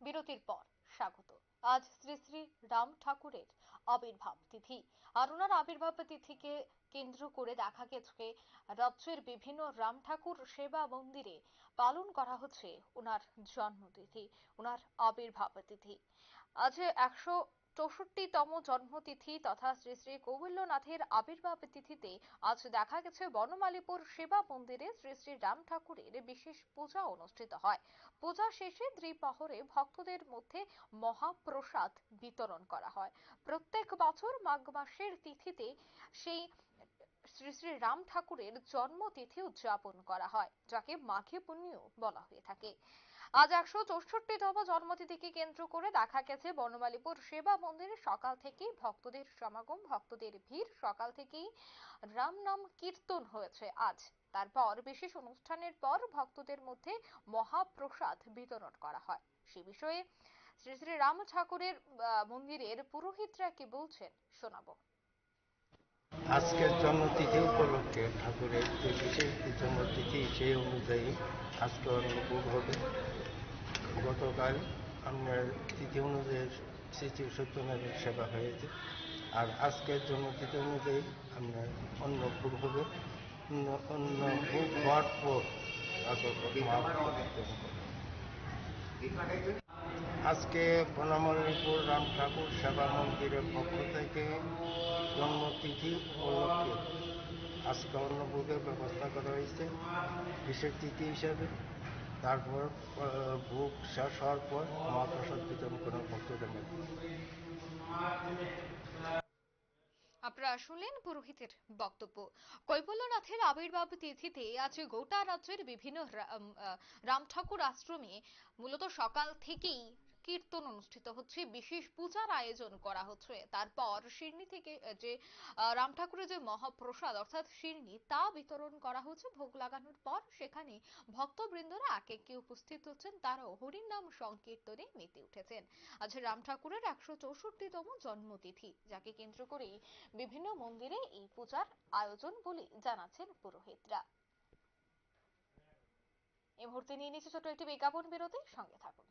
বিরতির পর স্বাগত। আজ শ্রী শ্রী রাম ঠাকুরের আবির্ভাব তিথি। আর ওনার আবির্ভাব তিথিকে কেন্দ্র করে দেখা গেছে রাজ্যের বিভিন্ন রাম ঠাকুর সেবা মন্দিরে পালন করা হচ্ছে ওনার জন্মতিথি, ওনার আবির্ভাব তিথি। আজ 164তম জন্মতিথি তথা শ্রী শ্রী কৌবল্যনাথের আবির্ভাব তিথিতে আজ দেখা গেছে বনমালীপুর সেবা মন্দিরে শ্রী শ্রী রাম ঠাকুরের বিশেষ পূজা অনুষ্ঠিত হয়। পূজা শেষে দ্বিপ্রহরে ভক্তদের মধ্যে মহাপ্রসাদ বিতরণ করা হয়। প্রত্যেক বছর মাঘ মাসের তিথিতে সেই শ্রী শ্রী রাম ঠাকুরের জন্মতিথি উদযাপন করা হয়, যাকে মাঘী পুণ্যও বলা হয়ে থাকে। আজ 164তম জন্মতিথিকে কেন্দ্র করে দেখা গেছে বনমালীপুর সেবা মন্দিরে সকাল থেকেই ভক্তদের সমাগম, ভক্তদের ভিড়। সকাল থেকেই রাম নাম কীর্তন হয়েছে আজ। তারপর বিশেষ অনুষ্ঠানের পর ভক্তদের মধ্যে মহাপ্রসাদ বিতরণ করা হয়। সে বিষয়ে শ্রী শ্রী রাম ঠাকুরের মন্দিরের পুরোহিতরা কি বলছেন শোনাবো। আজকের জন্মতিথি উপলক্ষে ঠাকুরের যে বিশেষ জন্মতিথি সেই অনুযায়ী আজকে অন্নভোগ হবে। গতকাল আপনার তিথি অনুযায়ী শ্রী শ্রী সত্যনারায়ণ সেবা হয়েছে, আর আজকের জন্মতিথি অনুযায়ী আপনার অন্নভোগ হবে। অন্নভোগ হওয়ার পর আজকে বনমালীপুর রাম ঠাকুর সেবা মন্দিরের পক্ষ থেকে জন্মতিথি উপলক্ষে আজকে অন্নভোগের ব্যবস্থা করা হয়েছে বিশেষ তিথি হিসাবে। তারপর ভোগ শেষ হওয়ার পর মহাপ্রসাদ বিতরণ করা ভক্তদের মধ্যে। আপনারা শুনলেন পুরোহিতের বক্তব্য। কৈবল্যনাথের আবির্ভাব তিথিতে আজ গোটা রাজ্যের বিভিন্ন রাম ঠাকুর আশ্রমে মূলত সকাল থেকেই কীর্তন অনুষ্ঠিত হচ্ছে, বিশেষ পূজার আয়োজন করা হচ্ছে। তারপর শিরনি থেকে যে রাম ঠাকুরের যে মহাপ্রসাদ অর্থাৎ শিরনি তা বিতরণ করা হচ্ছে। ভোগ লাগানোর পর সেখানে ভক্তবৃন্দরা একে একে উপস্থিত হচ্ছেন, তারাও হরির নাম সংকীর্তনে মেতে উঠেছেন। আজ রাম ঠাকুরের 164তম জন্মতিথি, যাকে কেন্দ্র করেই বিভিন্ন মন্দিরে এই পূজার আয়োজন বলে জানাচ্ছেন পুরোহিতরা। এই মুহূর্তে নিয়ে নিচ্ছে ছোট একটি বিজ্ঞাপন বিরতি, সঙ্গে থাকুন।